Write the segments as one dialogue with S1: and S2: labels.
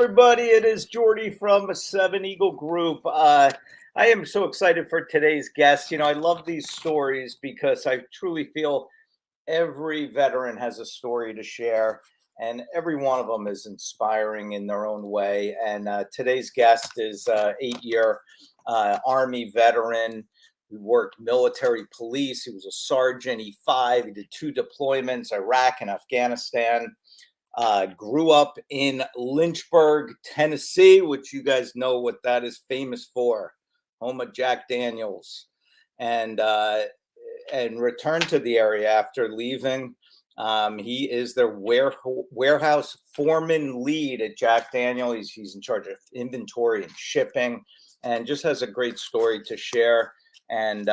S1: everybody. It is Jordy from Seven Eagle Group. I am so excited for today's guest. I love these stories because I truly feel every veteran has a story to share, and every one of them is inspiring in their own way. And today's guest is 8-year Army veteran who worked military police. He was a sergeant, E5. He did 2 deployments, Iraq and Afghanistan. Grew up in Lynchburg, Tennessee, which you guys know what that is famous for, home of Jack Daniels, and returned to the area after leaving. He is their warehouse foreman lead at Jack Daniels. He's in charge of inventory and shipping, and just has a great story to share. And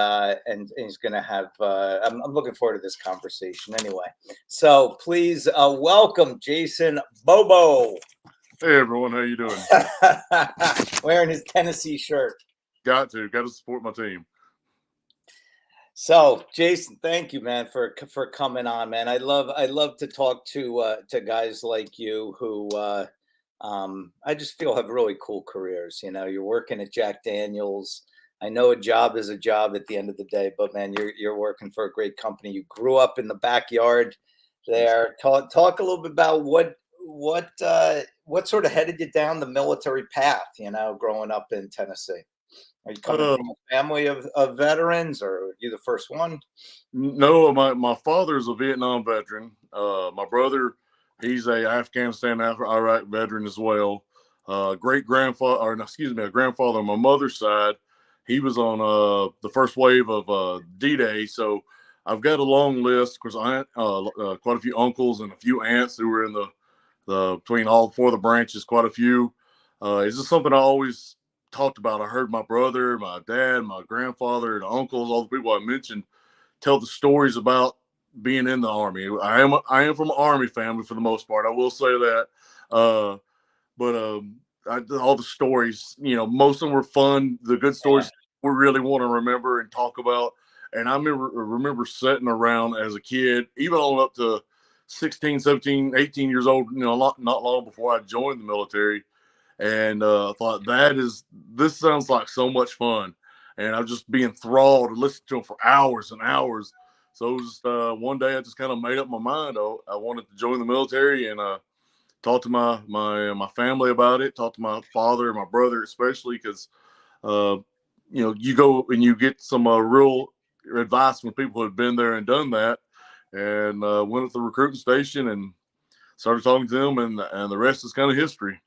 S1: he's going to have. I'm looking forward to this conversation. Anyway, so please welcome Jason Bobo.
S2: Hey everyone, how you doing?
S1: Wearing his Tennessee shirt.
S2: Got to support my team.
S1: So Jason, thank you, man, for coming on, man. I love to talk to guys like you who I just feel have really cool careers. You're working at Jack Daniels. I know a job is a job at the end of the day, but man, you're working for a great company. You grew up in the backyard there. Talk a little bit about what sort of headed you down the military path, growing up in Tennessee. Are you coming from a family of veterans, or are you the first one?
S2: No, my father's a Vietnam veteran. My brother, he's a Afghanistan, Iraq veteran as well. A grandfather on my mother's side. He was on the first wave of D-Day, so I've got a long list. Of course, I had quite a few uncles and a few aunts who were in the between all 4 of the branches. Quite a few. It's just something I always talked about. I heard my brother, my dad, my grandfather, and uncles, all the people I mentioned, tell the stories about being in the Army. I am from an Army family for the most part. I will say that, but all the stories, most of them were fun. The good stories we really want to remember and talk about. And I remember sitting around as a kid, even on up to 16, 17, 18 years old, not long before I joined the military. And thought this sounds like so much fun. And I was just being enthralled and listening to them for hours and hours. So it was just, one day I just kind of made up my mind. I wanted to join the military, and talked to my family about it, talked to my father and my brother, especially because, you go and you get some real advice from people who had been there and done that, and went at the recruiting station and started talking to them, and the rest is kind of history.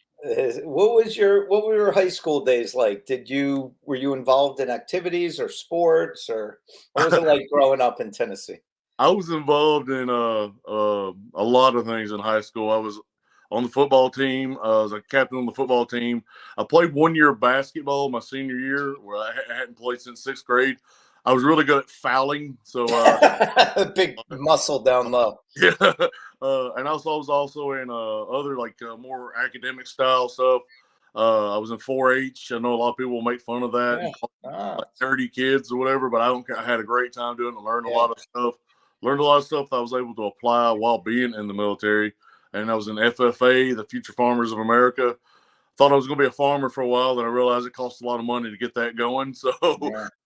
S1: What were your high school days like? Were you involved in activities or sports, or what was it like growing up in Tennessee?
S2: I was involved in a lot of things in high school. I was on the football team. I was a captain on the football team. I played 1 year of basketball my senior year, where I hadn't played since 6th grade. I was really good at fouling, so
S1: big muscle down low.
S2: Yeah, and I was also in other more academic style stuff. I was in 4-H. I know a lot of people will make fun of that, like nerdy kids or whatever, but I had a great time doing it. Learned a lot of stuff. Learned a lot of stuff that I was able to apply while being in the military. And I was in FFA, the Future Farmers of America. Thought I was going to be a farmer for a while, then I realized it costs a lot of money to get that going. So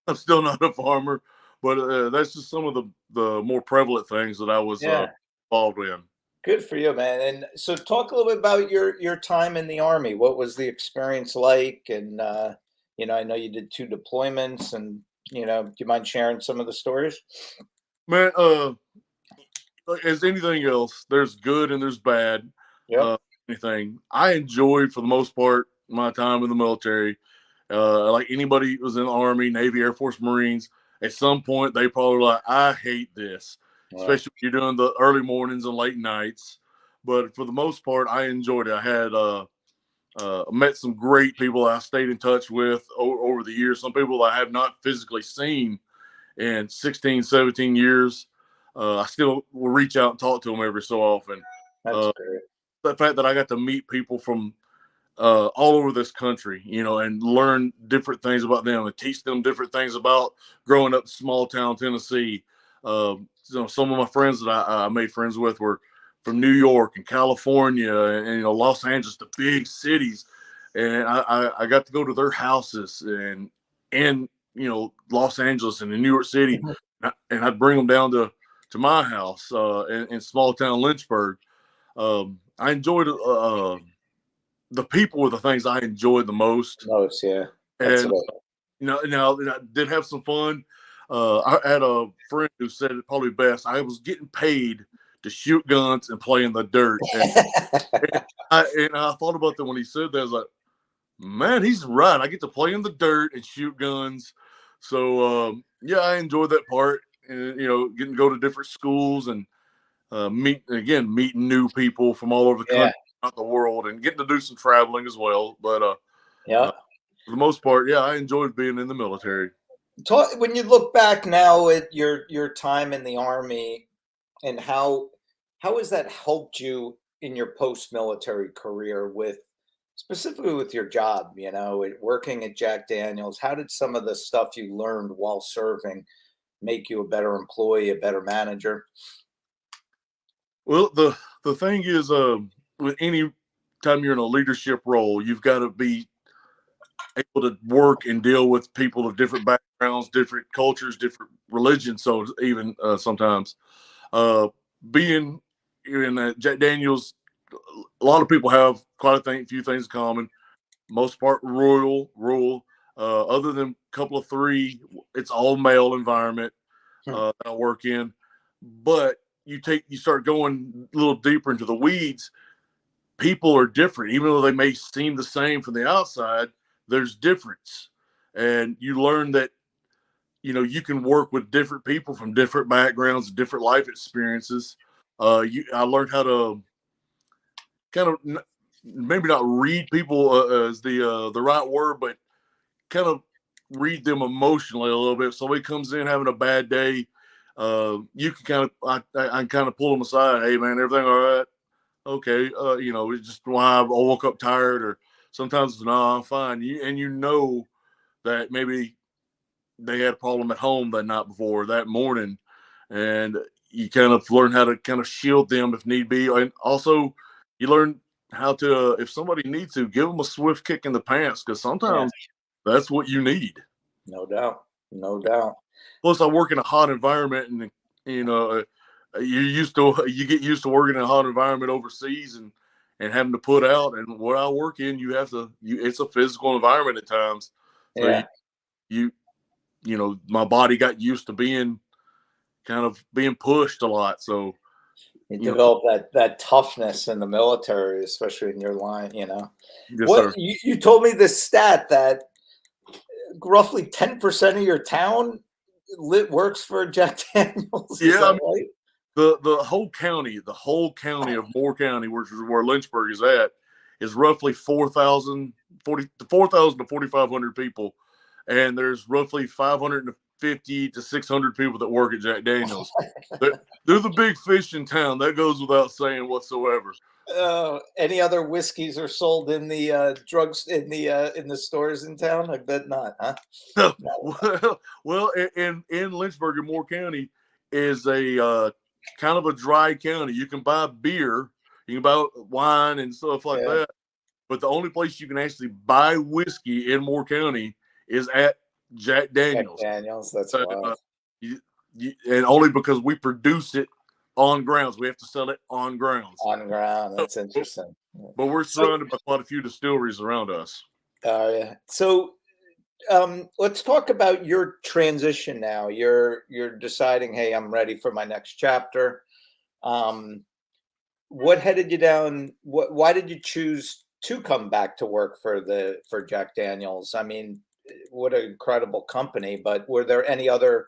S2: I'm still not a farmer, but that's just some of the more prevalent things that I was involved in.
S1: Good for you, man. And so talk a little bit about your time in the Army. What was the experience like? And, I know you did 2 deployments, and, do you mind sharing some of the stories?
S2: Man, as anything else, there's good and there's bad. Anything. I enjoyed, for the most part, my time in the military. Like anybody who was in the Army, Navy, Air Force, Marines, at some point they probably were like, I hate this, especially when you're doing the early mornings and late nights. But for the most part, I enjoyed it. I had met some great people I stayed in touch with over the years. Some people I have not physically seen in 16, 17 years. I still will reach out and talk to them every so often.
S1: That's great.
S2: The fact that I got to meet people from all over this country, and learn different things about them and teach them different things about growing up in small town Tennessee. Some of my friends that I made friends with were from New York and California and Los Angeles, the big cities, and I got to go to their houses and Los Angeles and in New York City, and I'd bring them down to my house in small town Lynchburg. I enjoyed the people were the things I enjoyed the most,
S1: Most, yeah. That's
S2: and
S1: right.
S2: now I did have some fun. I had a friend who said it probably best. I was getting paid to shoot guns and play in the dirt, and I thought about that when he said that. I was like, man, he's right. I get to play in the dirt and shoot guns. So yeah, I enjoyed that part. And, getting to go to different schools and meeting new people from all over the
S1: Yeah.
S2: country, not the world, and getting to do some traveling as well. But
S1: Yeah.
S2: for the most part, yeah, I enjoyed being in the military.
S1: When you look back now at your time in the Army, and how has that helped you in your post-military career, with specifically with your job, working at Jack Daniels? How did some of the stuff you learned while serving make you a better employee, a better manager?
S2: Well, the thing is, with any time you're in a leadership role, you've got to be able to work and deal with people of different backgrounds, different cultures, different religions. So even sometimes being in Jack Daniels, a lot of people have quite a few things in common. Most part rural. Other than a couple of three, it's all male environment that I work in. But you start going a little deeper into the weeds. People are different, even though they may seem the same from the outside. There's difference, and you learn that you can work with different people from different backgrounds, different life experiences. I learned how to kind of maybe not read people as the right word, but kind of read them emotionally a little bit. Somebody comes in having a bad day, you can I can kind of pull them aside. Hey man, everything all right? Okay, it's just why I woke up tired, or sometimes no, I'm fine. And that maybe they had a problem at home that night before, that morning, and you kind of learn how to kind of shield them if need be, and also you learn how to, if somebody needs to, give them a swift kick in the pants, because
S1: Yeah,
S2: sometimes that's what you need.
S1: no doubt. No doubt.
S2: Plus, I work in a hot environment, and you know, you get used to working in a hot environment overseas and having to put out. And where I work in, it's a physical environment at times. So
S1: Yeah.
S2: you my body got used to being pushed a lot. So
S1: You
S2: you know,
S1: develop that toughness in the military, especially in your line.
S2: yes,
S1: What
S2: sir.
S1: you told me this stat that roughly 10% of your town works for Jack Daniels. Is
S2: Yeah, I
S1: that
S2: mean,
S1: right?
S2: the whole county of Moore County, which is where Lynchburg is at, is roughly 4,000 to 4,500 people, and there's roughly 550 to 600 people that work at Jack Daniels. They're the big fish in town. That goes without saying whatsoever.
S1: Any other whiskeys are sold in the drugs in the stores in town? I bet not, huh? No.
S2: well, in Lynchburg and Moore County is a kind of a dry county. You can buy beer, you can buy wine and stuff like
S1: Yeah,
S2: that, but the only place you can actually buy whiskey in Moore County is at Jack
S1: Jack
S2: Daniels.
S1: Daniels. That's
S2: Uh,
S1: wild.
S2: you, and only because we produce it on grounds, we have to sell it on grounds.
S1: On ground. That's
S2: But,
S1: interesting.
S2: but we're
S1: So,
S2: surrounded by quite a few distilleries around us.
S1: yeah. So, let's talk about your transition now. You're deciding, hey, I'm ready for my next chapter. Um, what headed you down? Why did you choose to come back to work for Jack Daniels? I mean, what an incredible company. But were there any other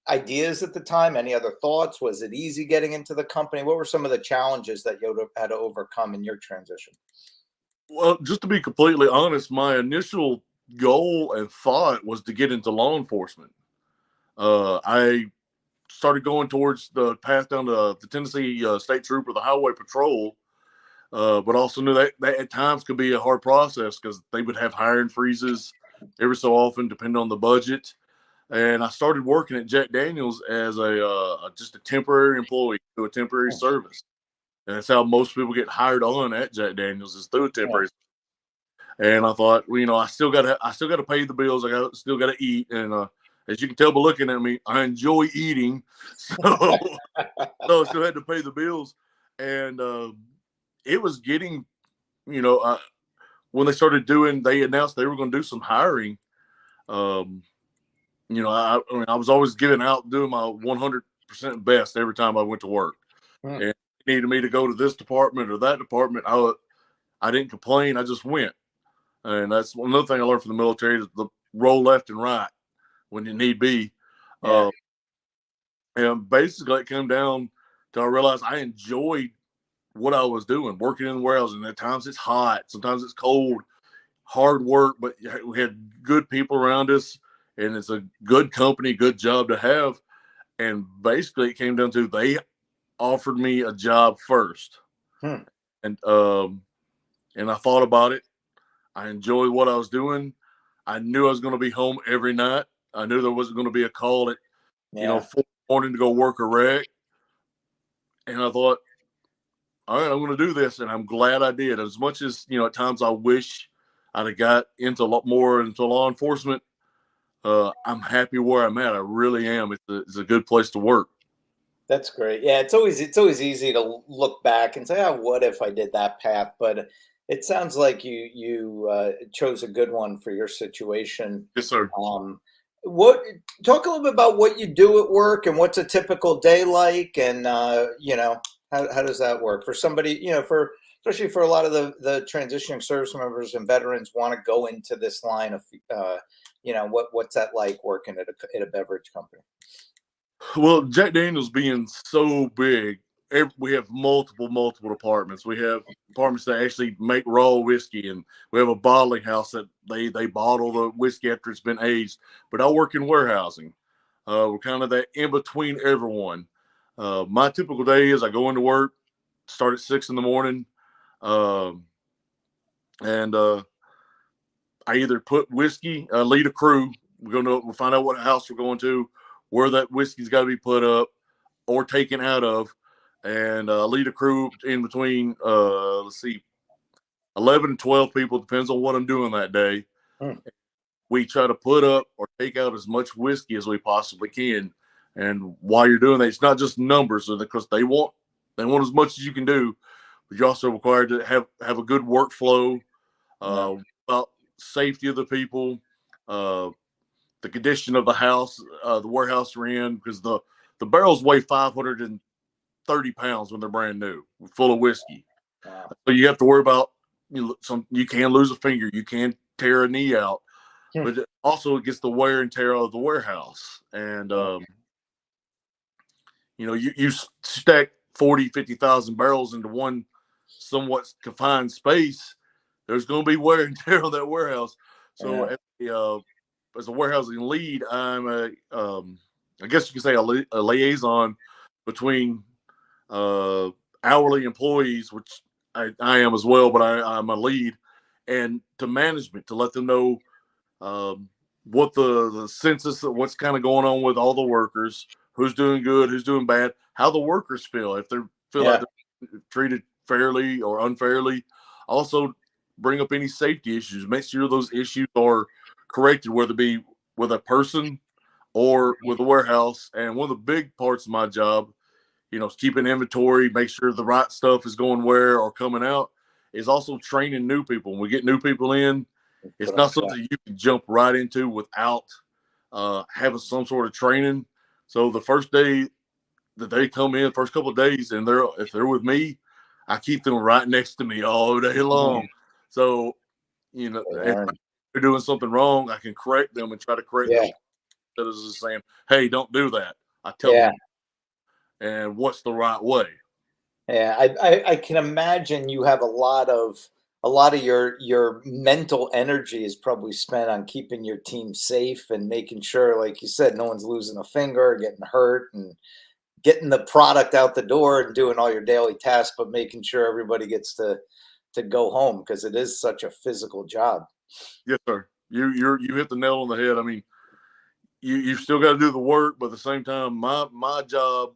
S1: ideas at the time? Any other thoughts? Was it easy getting into the company? What were some of the challenges that you had to overcome in your transition?
S2: Well, just to be completely honest, my initial goal and thought was to get into law enforcement. I started going towards the path down to the Tennessee State Trooper, the Highway Patrol, but also knew that at times could be a hard process because they would have hiring freezes every so often, depending on the budget. And I started working at Jack Daniels as just a temporary employee to a temporary service. And that's how most people get hired on at Jack Daniels, is through a
S1: Yeah.
S2: temporary. And I thought, well, I still gotta pay the bills. Still gotta eat. And as you can tell by looking at me, I enjoy eating. So, so I still had to pay the bills. And it was getting, when they announced they were going to do some hiring. Um, I mean, I was always giving out, doing my 100% best every time I went to work.
S1: Hmm.
S2: And needed me to go to this department or that department, I didn't complain. I just went. And that's another thing I learned from the military, is the roll left and right when you need be.
S1: Yeah.
S2: And basically it came down to, I realized I enjoyed what I was doing, working in the warehouse. And at times it's hot, sometimes it's cold, hard work, but we had good people around us, and it's a good company, good job to have. And basically it came down to, they offered me a job first.
S1: Hmm.
S2: And I thought about it. I enjoyed what I was doing. I knew I was going to be home every night. I knew there wasn't going to be a call at,
S1: Yeah.
S2: 4 morning to go work a wreck. And I thought, all right, I'm going to do this. And I'm glad I did. As much as, at times I wish I'd have got into a lot more into law enforcement, I'm happy where I'm at. I really am. It's a good place to work.
S1: That's great. Yeah, it's always easy to look back and say, "Oh, what if I did that path?" But it sounds like you chose a good one for your situation.
S2: Yes, sir.
S1: What Talk a little bit about what you do at work and what's a typical day like, and how does that work for somebody, for especially for a lot of the transitioning service members and veterans want to go into this line of, what's that like working at a beverage company?
S2: Well, Jack Daniels being so big, we have multiple departments. We have departments that actually make raw whiskey, and we have a bottling house that they bottle the whiskey after it's been aged. But I work in warehousing. We're kind of that in between everyone. My typical day is I go into work, start at 6 in the morning, um, and I either put whiskey, lead a crew. We'll find out what house we're going to, where that whiskey's got to be put up or taken out of, and lead a crew in between, let's see, 11 and 12 people, depends on what I'm doing that day.
S1: Hmm.
S2: We try to put up or take out as much whiskey as we possibly can. And while you're doing that, it's not just numbers, because they want as much as you can do, but you're also required to have a good workflow,
S1: Yeah.
S2: about safety of the people, uh, the condition of the house, the warehouse we're in, because the barrels weigh 530 pounds when they're brand new, full of whiskey.
S1: Wow.
S2: So you have to worry about, you can lose a finger, you can tear a knee out,
S1: Hmm.
S2: but also it gets the wear and tear of the warehouse. And
S1: Yeah.
S2: you stack 50,000 barrels into one somewhat confined space. There's going to be wear and tear on that warehouse. So as a warehousing lead, I'm I guess you could say a liaison between uh, hourly employees, which I am as well, but I'm a lead, and to management, to let them know what the census, what's kind of going on with all the workers, who's doing good, who's doing bad, how the workers feel, if they feel like
S1: Yeah.
S2: they're treated fairly or unfairly. Also, bring up any safety issues. Make sure those issues are corrected, whether it be with a person or with a warehouse. And one of the big parts of my job, is keeping inventory, make sure the right stuff is going where or coming out, is also training new people. When we get new people in, it's
S1: Put on.
S2: not something you can jump right into without having some sort of training. So the first day that they come in, first couple of days, and if they're with me, I keep them right next to me all day
S1: Mhm.
S2: long. So
S1: They
S2: if
S1: learn.
S2: they're doing something wrong, I can correct them and try to correct
S1: Yeah.
S2: them instead of just saying, "Hey, don't do that." I tell
S1: Yeah.
S2: them, and what's the right way.
S1: Yeah, I can imagine you have a lot of your mental energy is probably spent on keeping your team safe and making sure, like you said, no one's losing a finger, or getting hurt, and getting the product out the door and doing all your daily tasks, but making sure everybody gets to go home because it is such a physical job.
S2: Yes, sir. You hit the nail on the head. I mean, you've still got to do the work, but at the same time, my job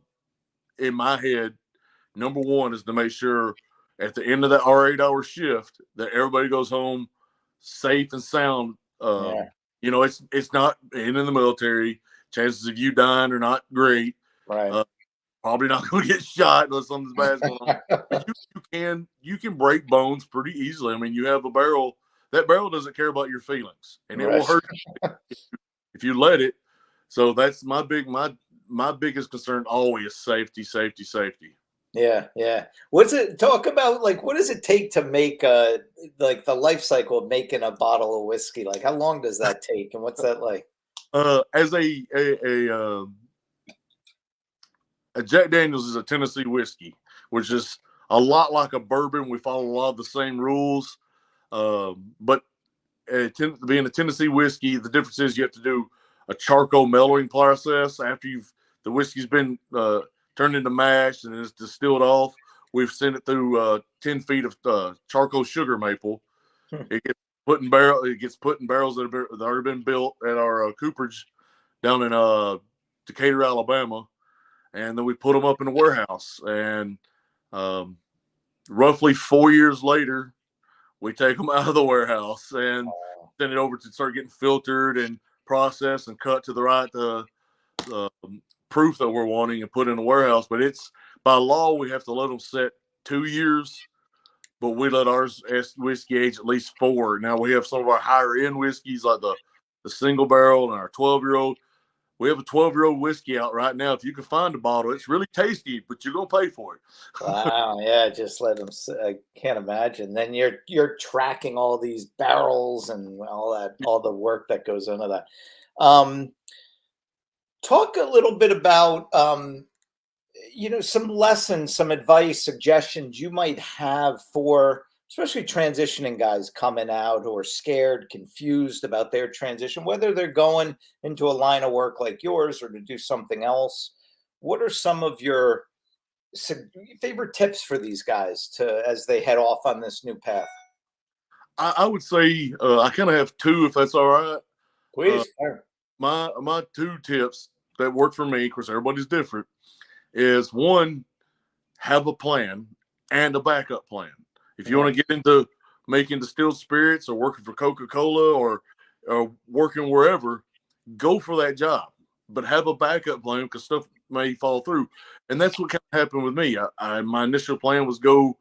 S2: in my head number one is to make sure at the end of that our 8-hour shift that everybody goes home safe and sound.
S1: Yeah.
S2: You know, it's not in the military. Chances of you dying are not great.
S1: Right.
S2: Probably not going to get shot unless something's bad's going on. But you can break bones pretty easily. I mean, you have a barrel. That barrel doesn't care about your feelings, and it will hurt you if you let it. So that's my biggest concern always: safety, safety, safety.
S1: Yeah, yeah. What's it talk about? Like, what does it take to make like the life cycle of making a bottle of whiskey? Like, how long does that take, and what's that like?
S2: As a Jack Daniels is a Tennessee whiskey, which is a lot like a bourbon. We follow a lot of the same rules, but being a Tennessee whiskey, the difference is you have to do a charcoal mellowing process after the whiskey's been turned into mash and it's distilled off. We've sent it through 10 feet of charcoal sugar maple. It gets put in barrels that have already been built at our cooperage down in Decatur, Alabama, and then we put them up in a warehouse. And roughly 4 years later, we take them out of the warehouse and send it over to start getting filtered and processed and cut to the right proof that we're wanting and put in the warehouse. But it's by law, we have to let them set 2 years, but we let ours whiskey age at least 4. Now we have some of our higher end whiskeys like the single barrel and our 12-year-old. We have a 12-year-old whiskey out right now. If you can find a bottle, it's really tasty, but you're going to pay for it.
S1: Wow, yeah, just let them. I can't imagine. Then you're tracking all these barrels and all the work that goes into that. Talk a little bit about some lessons, some advice, suggestions you might have for especially transitioning guys coming out who are scared, confused about their transition, whether they're going into a line of work like yours or to do something else. What are some of your favorite tips for these guys as they head off on this new path?
S2: I would say I kind of have 2, if that's all right.
S1: Please.
S2: My 2 tips that work for me, of course, everybody's different, is 1, have a plan and a backup plan. If you want to get into making distilled spirits or working for Coca-Cola or working wherever, go for that job, but have a backup plan because stuff may fall through. And that's what kind of happened with me. My initial plan was go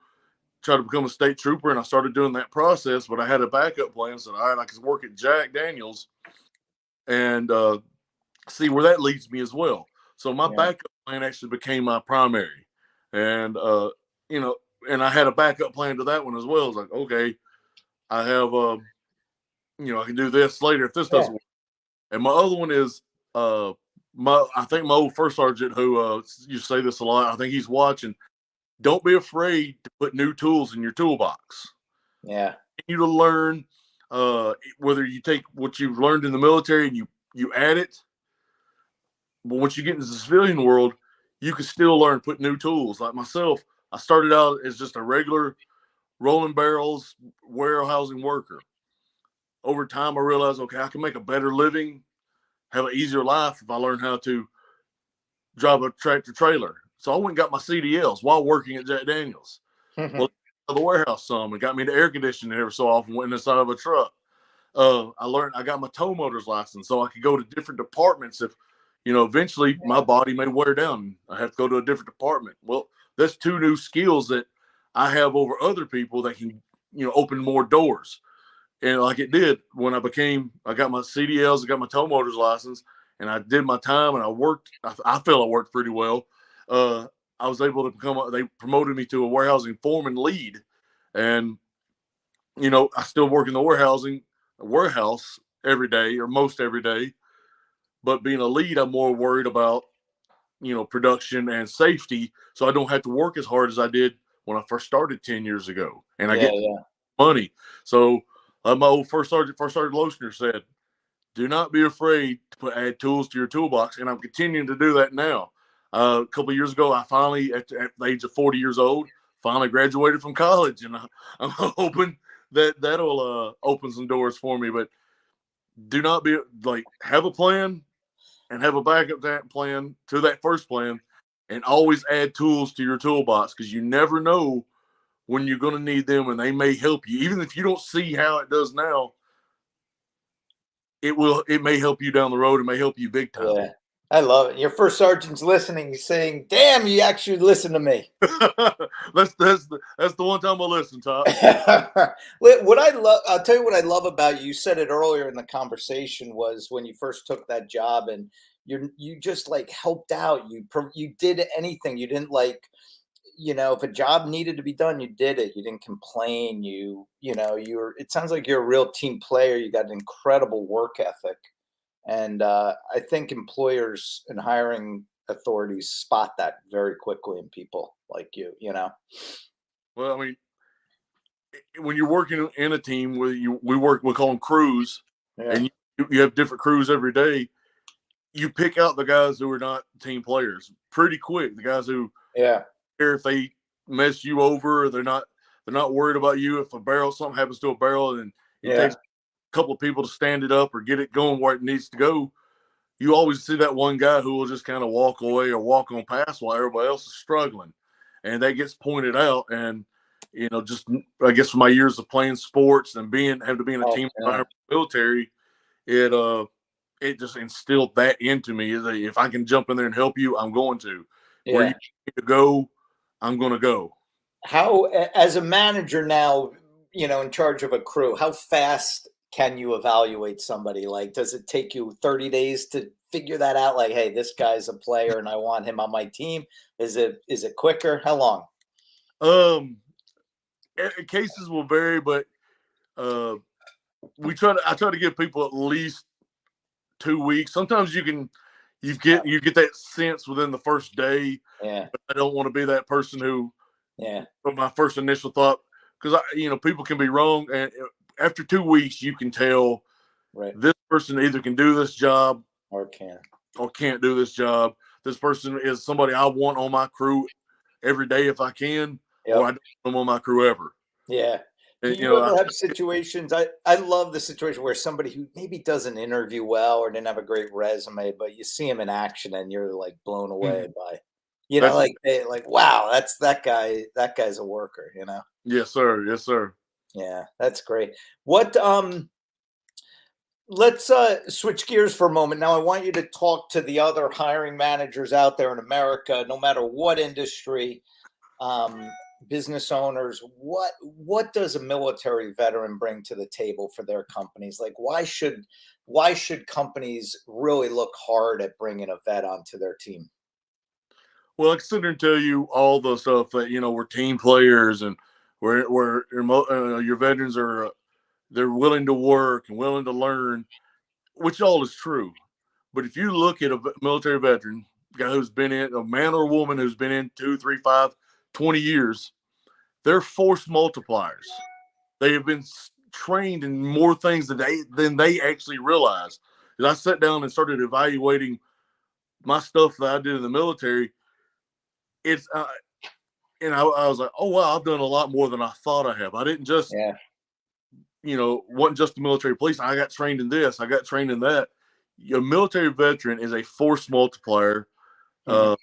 S2: try to become a state trooper, and I started doing that process, but I had a backup plan. So, all right, I can work at Jack Daniels and see where that leads me as well. So my backup plan actually became my primary. And, and I had a backup plan to that one as well. It's like, okay, I have, I can do this later if this doesn't work. And my other one is, I think my old first sergeant who you say this a lot, I think he's watching. Don't be afraid to put new tools in your toolbox.
S1: Yeah.
S2: You to learn whether you take what you've learned in the military and you add it. But once you get into the civilian world, you can still learn, put new tools. Like myself, I started out as just a regular rolling barrels warehousing worker. Over time, I realized, okay, I can make a better living, have an easier life if I learn how to drive a tractor trailer. So I went and got my CDLs while working at Jack Daniels. Well, the warehouse some and got me into air conditioning every so often, went inside of a truck. I got my tow motors license so I could go to different departments if, eventually my body may wear down. I have to go to a different department. Well, that's 2 new skills that I have over other people that can, open more doors. And like it did when I got my CDLs, I got my tow motors license, and I did my time and I worked. I feel I worked pretty well. I was able to they promoted me to a warehousing foreman lead. And, I still work in the warehouse every day or most every day. But being a lead, I'm more worried about, production and safety. So I don't have to work as hard as I did when I first started 10 years ago. And I get money. So my old First Sergeant Lochner said, do not be afraid to add tools to your toolbox. And I'm continuing to do that now. A couple of years ago, I finally, at the age of 40 years old, finally graduated from college. And I'm hoping that'll open some doors for me. But do not have a plan and have a backup plan to that first plan. and always add tools to your toolbox, because you never know when you're going to need them, and they may help you. Even if you don't see how it does now, it may help you down the road. It may help you big time.
S1: Yeah. I love it. Your first sergeant's listening, saying, "Damn, you actually listen to me."
S2: that's the one time I listen, Top.
S1: What I love, I'll tell you what I love about you. You said it earlier in the conversation, was when you first took that job, and you just like helped out. You did anything. You didn't like, if a job needed to be done, you did it. You didn't complain. It sounds like you're a real team player. You got an incredible work ethic. And I think employers and hiring authorities spot that very quickly in people like you.
S2: Well, I mean, when you're working in a team where we call them crews,
S1: Yeah.
S2: and you have different crews every day, you pick out the guys who are not team players pretty quick. The guys who
S1: Yeah.
S2: care if they mess you over, they're not worried about you. If something happens to a barrel, and it
S1: Yeah.
S2: takes a couple of people to stand it up or get it going where it needs to go, you always see that one guy who will just kind of walk away or walk on past while everybody else is struggling. And that gets pointed out. And, just, I guess, from my years of playing sports and having to be in a
S1: Oh,
S2: team
S1: yeah.
S2: environment, military, it just instilled that into me. Is that if I can jump in there and help you, I'm going to. Where you
S1: Yeah.
S2: need to go, I'm going to go.
S1: As a manager now, in charge of a crew, how fast can you evaluate somebody? Like, does it take you 30 days to figure that out? Like, hey, this guy's a player and I want him on my team. Is it quicker? How long?
S2: Um, Cases will vary, but uh, I try to give people at least 2 weeks. Sometimes you get that sense within the first day.
S1: Yeah.
S2: But I don't want to be that person who,
S1: Yeah.
S2: from my first initial thought, because people can be wrong, and after 2 weeks you can tell
S1: Right.
S2: this person either can do this job
S1: Or can.
S2: or can't do this job. This person is somebody I want on my crew every day if I can, or
S1: Yep.
S2: I don't want them on my crew ever.
S1: Yeah. Do
S2: And,
S1: you ever have situations? I love the situation where somebody who maybe doesn't interview well or didn't have a great resume, but you see him in action and you're like blown away by,
S2: That's
S1: like wow, that's that guy. That guy's a worker.
S2: yes, sir. Yes, sir.
S1: Yeah, that's great. What Let's switch gears for a moment. Now, I want you to talk to the other hiring managers out there in America, no matter what industry, um, business owners. What does a military veteran bring to the table for their companies? Like, why should companies really look hard at bringing a vet onto their team?
S2: Well, I can sit there and tell you all the stuff that we're team players, and your veterans are they're willing to work and willing to learn, which all is true. But if you look at a military veteran, guy who's been in, a man or woman who's been in 2, 3, 5, 20 years, they're force multipliers. They have been trained in more things than they actually realize. And I sat down and started evaluating my stuff that I did in the military. It's and I was like, oh wow, I've done a lot more than I thought I have. I didn't just
S1: Yeah.
S2: wasn't just the military police. I got trained in this. I got trained in that. A military veteran is a force multiplier,
S1: Mhm.
S2: uh,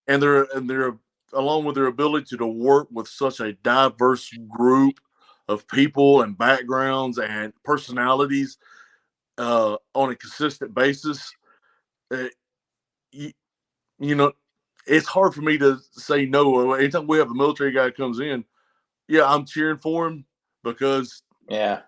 S2: and they're along with their ability to work with such a diverse group of people and backgrounds and personalities on a consistent basis. Uh, you, you know, it's hard for me to say no. Anytime we have a military guy comes in, yeah, I'm cheering for him because
S1: Yeah.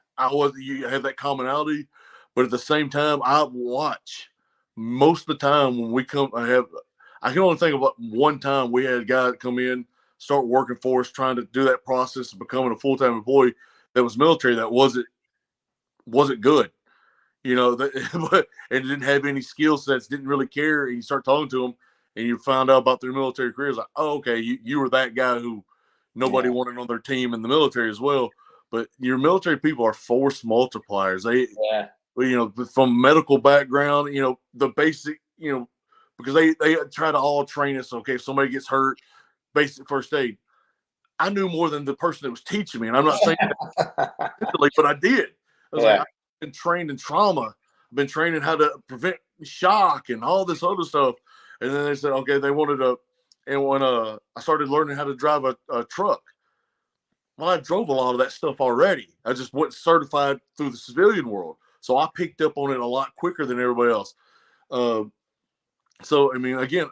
S2: you have that commonality, but at the same time, I watch most of the time when we come. I can only think about one time we had a guy come in, start working for us, trying to do that process of becoming a full time employee that was military that wasn't good, but and didn't have any skill sets, didn't really care. And you start talking to them, and you find out about their military careers. Like, oh, okay, you were that guy who nobody
S1: Yeah.
S2: wanted on their team in the military as well. But your military people are force multipliers.
S1: Yeah.
S2: From medical background, the basic, because they try to all train us. Okay, if somebody gets hurt, basic first aid. I knew more than the person that was teaching me, and I'm not saying that mentally, but I did. I was like,
S1: Yeah.
S2: I've been trained in trauma. I've been trained in how to prevent shock and all this other stuff. And then they said, okay, they wanted And when I started learning how to drive a truck, well, I drove a lot of that stuff already. I just went certified through the civilian world, so I picked up on it a lot quicker than everybody else. So I mean, again,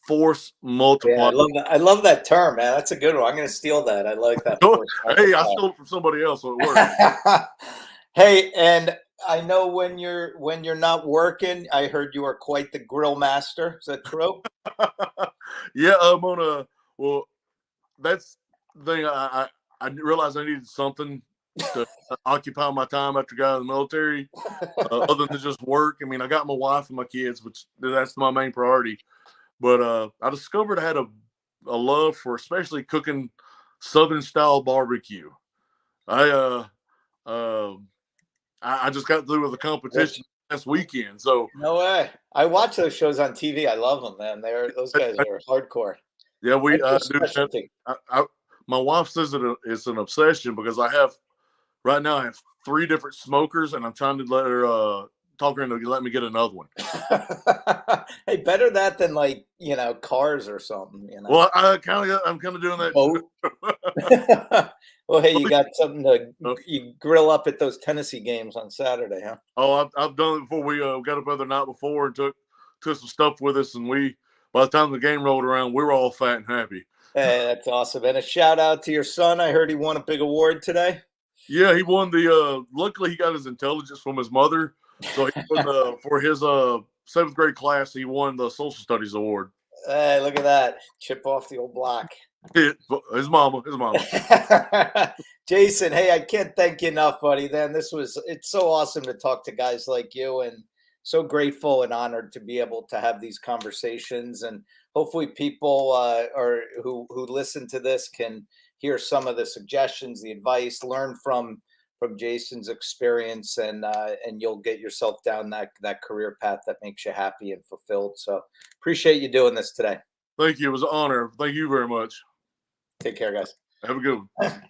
S2: force
S1: Yeah,
S2: multiply.
S1: I love that term, man. That's a good one. I'm going to steal that. I like that. Force
S2: Hey, I
S1: multiplier.
S2: stole it from somebody else, so it worked.
S1: Hey, and I know when you're not working, I heard you are quite the grill master. Is that true?
S2: Yeah, I'm on a well. That's the thing. I realized I needed something to occupy my time after got out of the military, other than just work. I mean, I got my wife and my kids, which that's my main priority. But I discovered I had a love for especially cooking Southern style barbecue. I uh, I just got through with a
S1: Which
S2: competition last weekend, so
S1: no way. I watch those shows on TV. I love them, man. Those guys
S2: I,
S1: are hardcore.
S2: yeah, we
S1: What's your
S2: do that.
S1: specialty?
S2: My wife says it's an obsession because I have right now I have 3 different smokers, and I'm trying to let her talk her into let me get another one.
S1: Hey, better that than like, cars or something,
S2: Well, I'm kind of doing that
S1: boat.
S2: too.
S1: Well, hey, you got something to
S2: Oh,
S1: you grill up at those Tennessee games on Saturday, huh?
S2: I've done it before. We got up the night before and took some stuff with us, and by the time the game rolled around, we were all fat and happy.
S1: Hey, that's awesome. And a shout out to your son. I heard he won a big award today.
S2: Yeah, he won the. Luckily, he got his intelligence from his mother, so he won for his 7th grade class. He won the social studies award.
S1: Hey, look at that. Chip off the old block.
S2: His mama.
S1: Jason, hey, I can't thank you enough, buddy. Then it's so awesome to talk to guys like you, and so grateful and honored to be able to have these conversations. And hopefully people or who listen to this can hear some of the suggestions, the advice, learn from Jason's experience, and you'll get yourself down that career path that makes you happy and fulfilled. So appreciate you doing this today.
S2: Thank you. It was an honor. Thank you very much.
S1: Take care, guys.
S2: Have a good one.